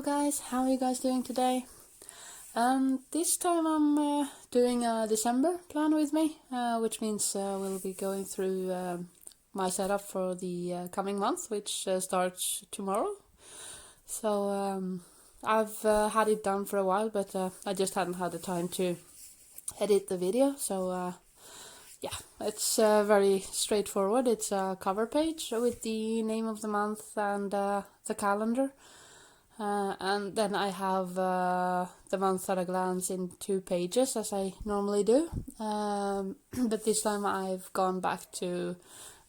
guys, how are you guys doing today? This time I'm doing a December plan with me, which means we'll be going through my setup for the coming month, which starts tomorrow. So I've had it done for a while, but I just hadn't had the time to edit the video. So yeah, it's very straightforward. It's a cover page with the name of the month and the calendar. And then I have the month at a glance in 2 pages, as I normally do. But this time I've gone back to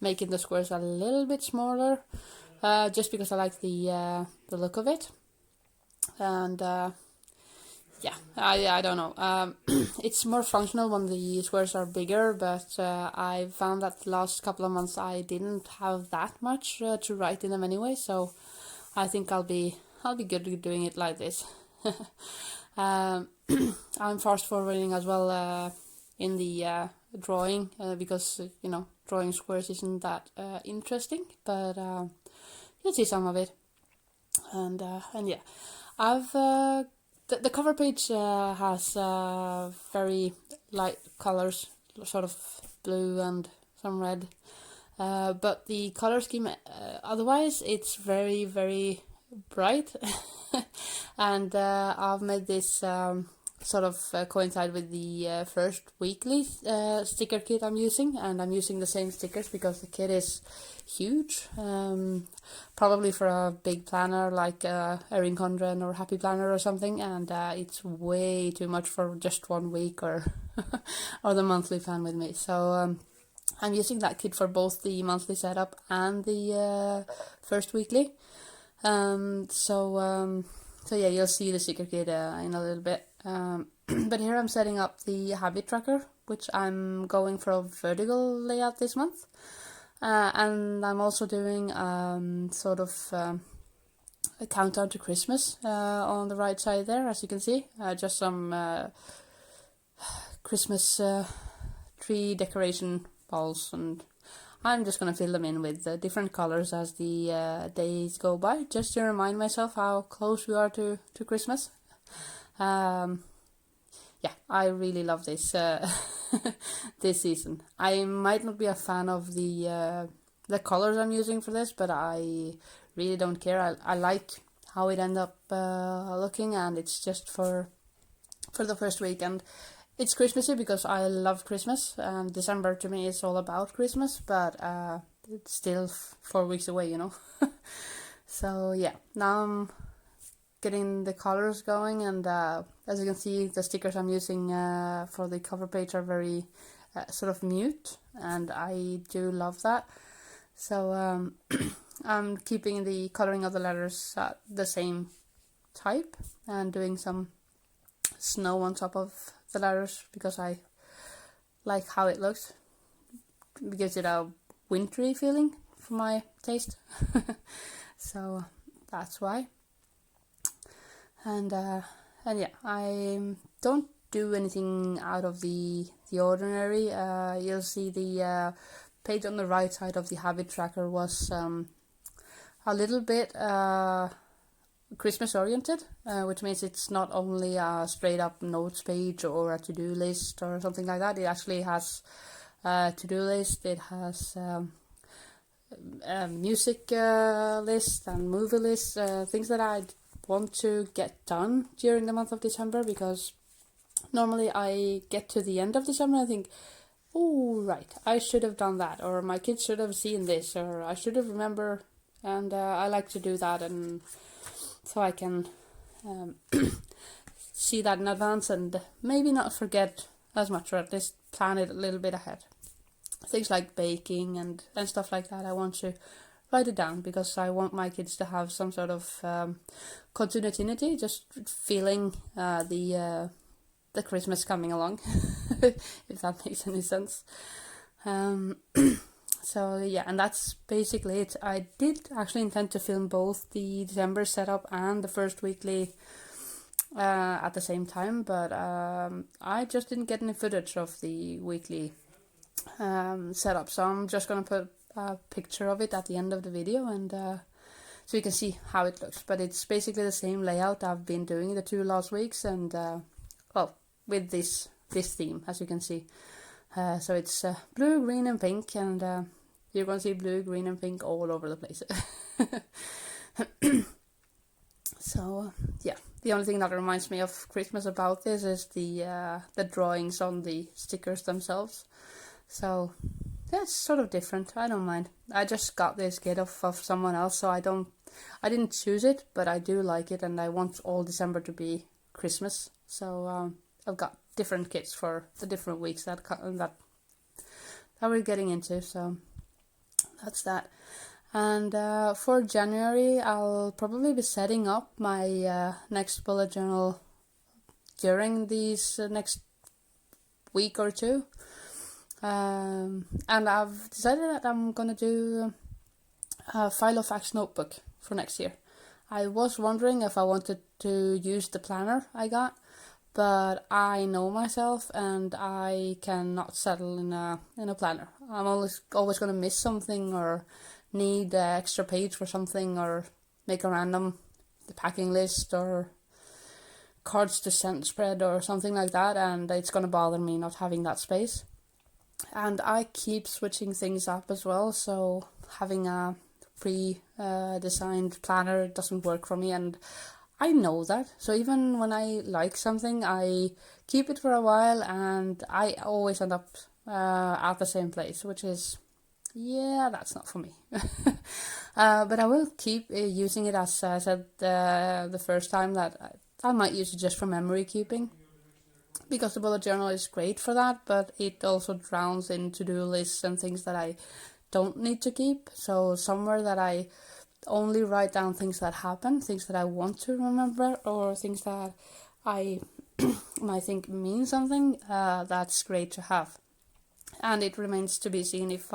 making the squares a little bit smaller, just because I like the look of it. And yeah, I don't know. It's more functional when the squares are bigger, but I found that the last couple of months I didn't have that much to write in them anyway, so I think I'll be good at doing it like this. I'm fast forwarding as well in the drawing because drawing squares isn't that interesting, but you'll see some of it. And yeah, I've the cover page has very light colors, sort of blue and some red, but the color scheme otherwise it's very, very bright. And I've made this sort of coincide with the first weekly sticker kit I'm using, and I'm using the same stickers because the kit is huge, probably for a big planner like Erin Condren or Happy Planner or something, and it's way too much for just 1 week or or the monthly plan with me. So I'm using that kit for both the monthly setup and the first weekly. So yeah, you'll see the sticker kit in a little bit. But here I'm setting up the habit tracker, which I'm going for a vertical layout this month. And I'm also doing sort of a countdown to Christmas on the right side there, as you can see. Just some Christmas tree decoration balls, and I'm just going to fill them in with different colors as the days go by, just to remind myself how close we are to Christmas. Yeah, I really love this this season. I might not be a fan of the colors I'm using for this, but I really don't care. I like how it ended up looking, and it's just for the first week. And it's Christmassy because I love Christmas. December to me is all about Christmas, but it's still 4 weeks away, So yeah, now I'm getting the colors going, and as you can see, the stickers I'm using for the cover page are very sort of mute, and I do love that. So I'm keeping the coloring of the letters at the same type and doing some snow on top of the letters because I like how it looks. It gives it a wintry feeling for my taste. So that's why. And yeah, I don't do anything out of the ordinary. You'll see the page on the right side of the habit tracker was a little bit Christmas oriented, which means it's not only a straight up notes page or a to-do list or something like that. It actually has a to-do list, it has a music list and movie list, things that I want to get done during the month of December, because normally I get to the end of December and I think, oh right, I should have done that, or my kids should have seen this, or I should have remembered, and I like to do that, and so I can see that in advance and maybe not forget as much, or at least plan it a little bit ahead. Things like baking and stuff like that, I want to write it down because I want my kids to have some sort of continuity, just feeling the Christmas coming along, if that makes any sense. So yeah, and that's basically it. I did actually intend to film both the December setup and the first weekly at the same time, but I just didn't get any footage of the weekly setup, so I'm just gonna put a picture of it at the end of the video, and so you can see how it looks. But it's basically the same layout I've been doing the 2 last weeks, and well, with this theme, as you can see. So it's blue, green, and pink, and you're gonna see blue, green, and pink all over the place. So yeah, the only thing that reminds me of Christmas about this is the drawings on the stickers themselves. So that's sort of different. I don't mind. I just got this kit of someone else, so I didn't choose it, but I do like it, and I want all December to be Christmas. So I've got different kits for the different weeks that we're getting into. So that's that. And for January, I'll probably be setting up my next bullet journal during these next week or two. And I've decided that I'm gonna do a file of facts notebook for next year. I was wondering if I wanted to use the planner I got, but I know myself and I cannot settle in a planner. I'm always gonna miss something or need an extra page for something, or make a random packing list or cards to send spread or something like that, and it's gonna bother me not having that space. And I keep switching things up as well, so having a pre-designed planner doesn't work for me, and I know that. So even when I like something, I keep it for a while, and I always end up at the same place, which is, yeah, that's not for me. But I will keep using it, as I said the first time, that I might use it just for memory keeping, because the bullet journal is great for that, but it also drowns in to-do lists and things that I don't need to keep. So somewhere that I only write down things that happen, things that I want to remember, or things that I might think mean something, that's great to have. And it remains to be seen if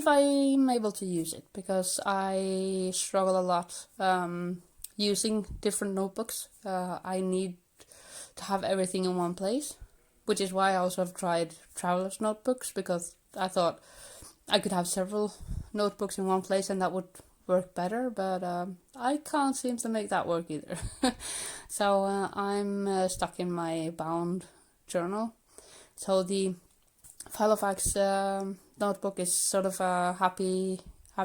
I'm able to use it, because I struggle a lot using different notebooks. I need to have everything in one place, which is why I also have tried traveler's notebooks, because I thought I could have several notebooks in one place and that would work better, but I can't seem to make that work either. So I'm stuck in my bound journal. So the Filofax notebook is sort of a happy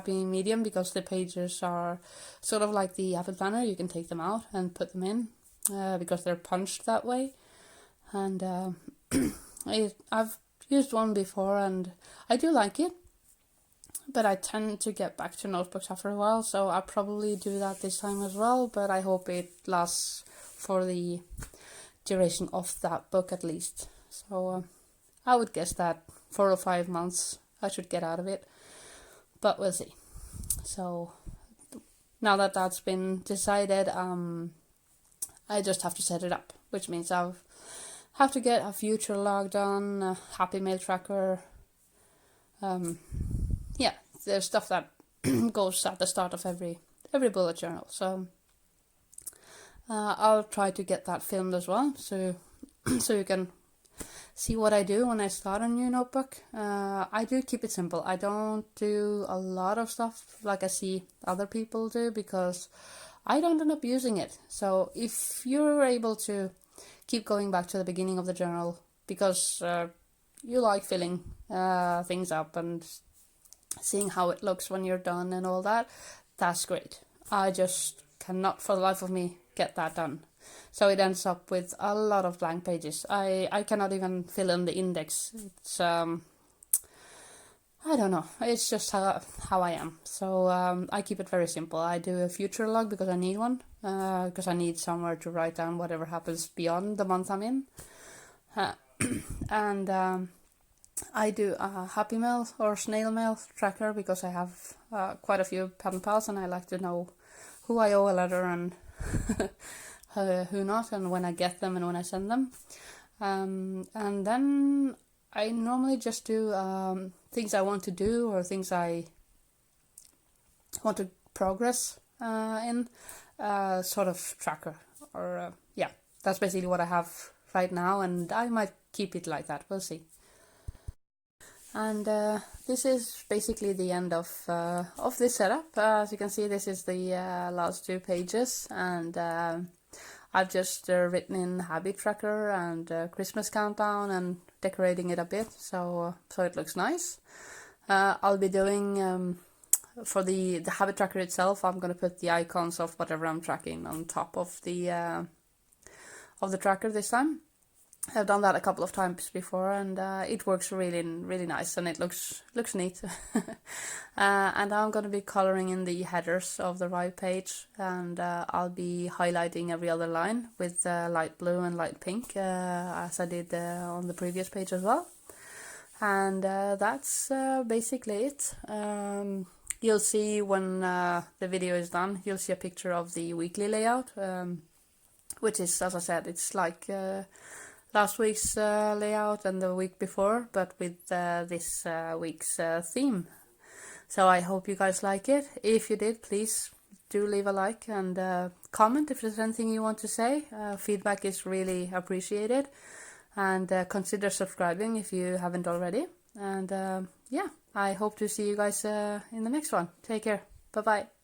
medium, because the pages are sort of like the Apple Planner. You can take them out and put them in, because they're punched that way. And I've used one before and I do like it, but I tend to get back to notebooks after a while, so I'll probably do that this time as well, but I hope it lasts for the duration of that book at least. So I would guess that 4 or 5 months I should get out of it, but we'll see. So now that that's been decided, I just have to set it up, which means I'll have to get a future log done, a happy mail tracker. Yeah, there's stuff that goes at the start of every bullet journal. So I'll try to get that filmed as well, so you can see what I do when I start a new notebook. I do keep it simple. I don't do a lot of stuff like I see other people do, because I don't end up using it. So if you're able to keep going back to the beginning of the journal because you like filling things up and seeing how it looks when you're done and all that, that's great. I just cannot for the life of me get that done. So it ends up with a lot of blank pages. I cannot even fill in the index. It's I don't know. It's just how I am. So I keep it very simple. I do a future log because I need one. Because I need somewhere to write down whatever happens beyond the month I'm in. And I do a happy mail or snail mail tracker, because I have quite a few pen pals and I like to know who I owe a letter and who not, and when I get them and when I send them. And then I normally just do things I want to do or things I want to progress in, sort of tracker. Or yeah, that's basically what I have right now, and I might keep it like that. We'll see. And this is basically the end of this setup. As you can see, this is the last 2 pages, and I've just written in habit tracker and Christmas countdown and decorating it a bit, so it looks nice. I'll be doing for the habit tracker itself. I'm gonna put the icons of whatever I'm tracking on top of the tracker this time. I've done that a couple of times before, and it works really nice, and it looks neat. And I'm going to be coloring in the headers of the right page, and I'll be highlighting every other line with light blue and light pink, as I did on the previous page as well. And that's basically it. You'll see when the video is done, you'll see a picture of the weekly layout, which is, as I said, it's like last week's layout and the week before, but with this week's theme. So I hope you guys like it. If you did, please do leave a like and comment if there's anything you want to say. Feedback is really appreciated, and consider subscribing if you haven't already. And yeah, I hope to see you guys in the next one. Take care. Bye bye.